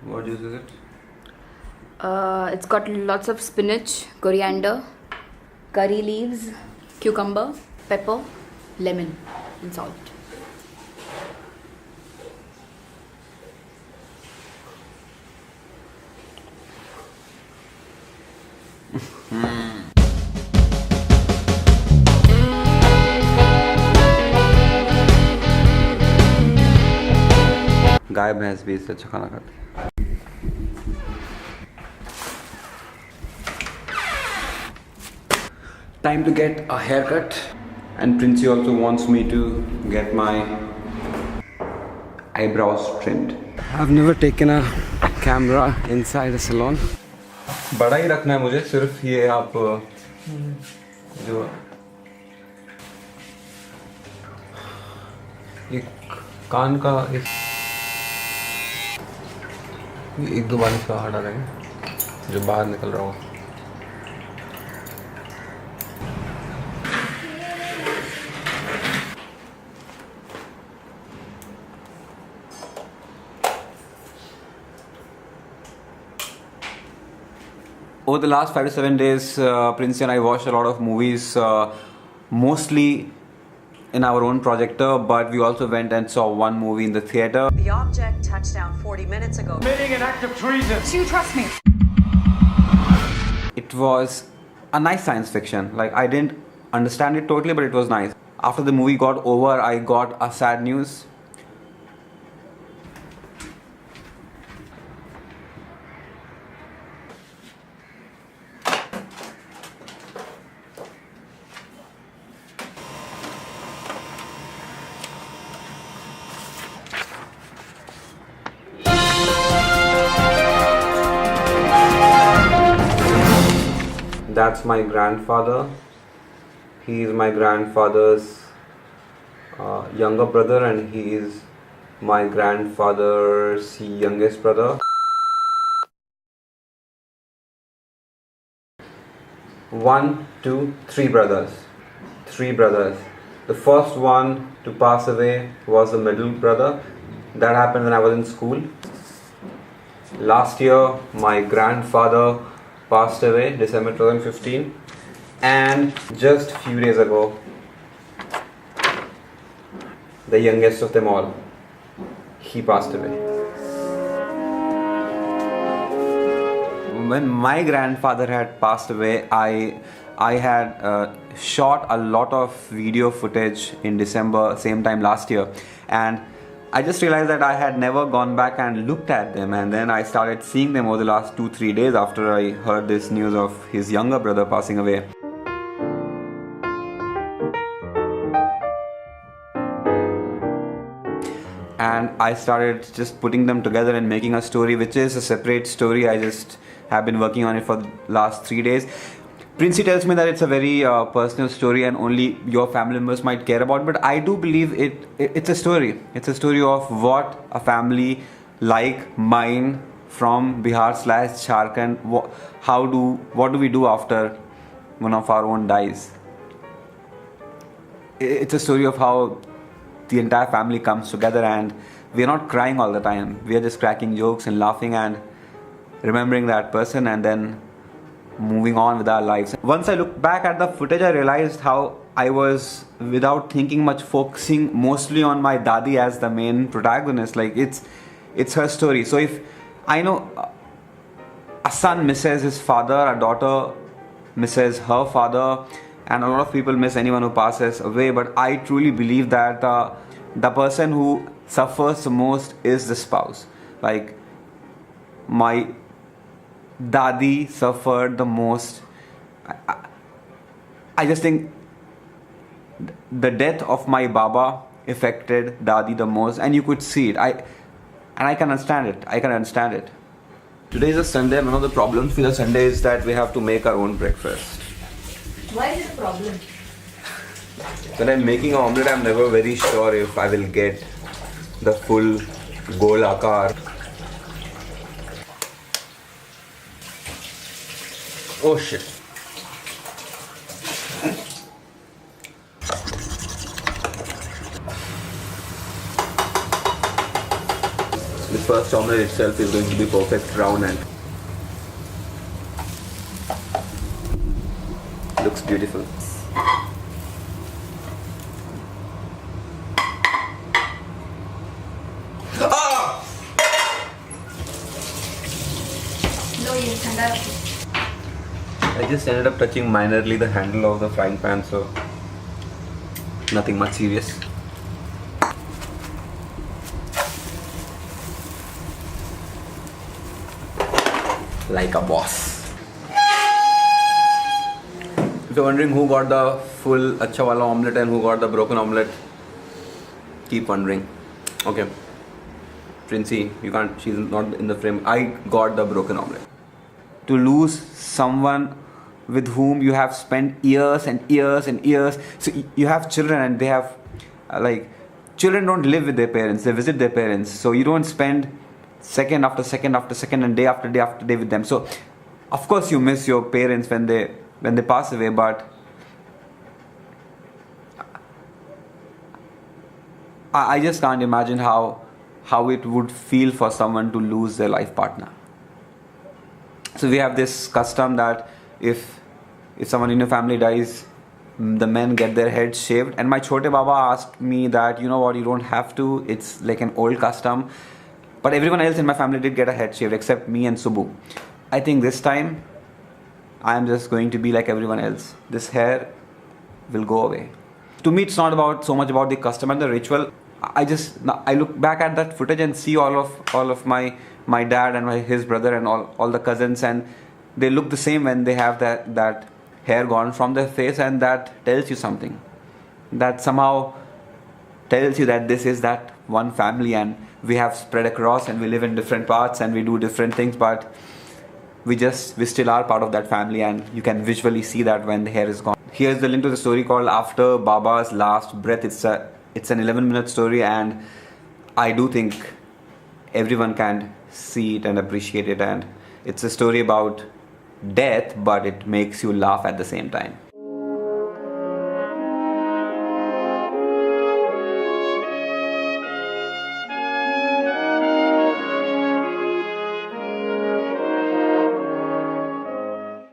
What juice is it? It's got lots of spinach, coriander, curry leaves, cucumber, pepper, lemon, and salt. गाय भैंस भी इससे अच्छा खाना खाती है. Time to get a haircut, and Princey also wants me to get my eyebrows trimmed. I've never taken a camera inside a salon. बड़ा ही रखना है मुझे, सिर्फ ये आप जो ये कान का एक दो बार इसका हटा देंगे जो बाहर निकल रहा हो. Over the last 5 to 7 days, Princey and I watched a lot of movies, mostly in our own projector, but we also went and saw one movie in the theater. The object touched down 40 minutes ago. Committing an act of treason. Do you trust me? It was a nice science fiction. Like, I didn't understand it totally, but it was nice. After the movie got over, I got a sad news. That's my grandfather. He is my grandfather's younger brother, and he is my grandfather's youngest brother. One, two, three brothers. Three brothers. The first one to pass away was the middle brother. That happened when I was in school. Last year, my grandfather passed away, December 2015, and just a few days ago, the youngest of them all, he passed away. When my grandfather had passed away, I had shot a lot of video footage in December, same time last year, and I just realized that I had never gone back and looked at them, and then I started seeing them over the last 2-3 days after I heard this news of his younger brother passing away. And I started just putting them together and making a story, which is a separate story. I just have been working on it for the last 3 days. Princey tells me that it's a very personal story and only your family members might care about, but I do believe it's a story. It's a story of what a family like mine from Bihar/Jharkhand, what do we do after one of our own dies. It's a story of how the entire family comes together, and we're not crying all the time. We are just cracking jokes and laughing and remembering that person, and then moving on with our lives. Once I looked back at the footage, I realized how I was, without thinking much, focusing mostly on my dadi as the main protagonist. Like, it's her story. So if I know a son misses his father, a daughter misses her father, and a lot of people miss anyone who passes away, but I truly believe that the person who suffers the most is the spouse. Like, my Dadi suffered the most. I just think the death of my Baba affected Dadi the most, and you could see it. I can understand it. I can understand it. Today is a Sunday, and one of the problems with a Sunday is that we have to make our own breakfast. Why is it a problem? When I'm making an omelette, I'm never very sure if I will get the full gol aakar. Oh shit. The first omelette itself is going to be perfect round and looks beautiful. No, you ठंडा रखो. I just ended up touching minorly the handle of the frying pan, so nothing much serious. Like a boss. If you're wondering who got the full acha wala omelette and who got the broken omelette, keep wondering. Okay, Princey, you can't, she's not in the frame. I got the broken omelette. To lose someone with whom you have spent years and years and years. So you have children and they have children don't live with their parents, they visit their parents. So you don't spend second after second after second and day after day after day with them. So of course you miss your parents when they pass away, but I just can't imagine how it would feel for someone to lose their life partner. So we have this custom that if someone in your family dies, the men get their heads shaved. And my Chote Baba asked me that, you know what, you don't have to. It's like an old custom. But everyone else in my family did get a head shaved except me and Subbu. I think this time I am just going to be like everyone else. This hair will go away. To me, it's not so much about the custom and the ritual. I look back at that footage and see all of my dad and his brother and all the cousins, and they look the same when they have that hair gone from their face, and that tells you something. That somehow tells you that this is that one family and we have spread across and we live in different parts and we do different things, but we still are part of that family, and you can visually see that when the hair is gone. Here's the link to the story called After Baba's Last Breath. It's an 11-minute story, and I do think everyone can see it and appreciate it, and it's a story about death, but it makes you laugh at the same time.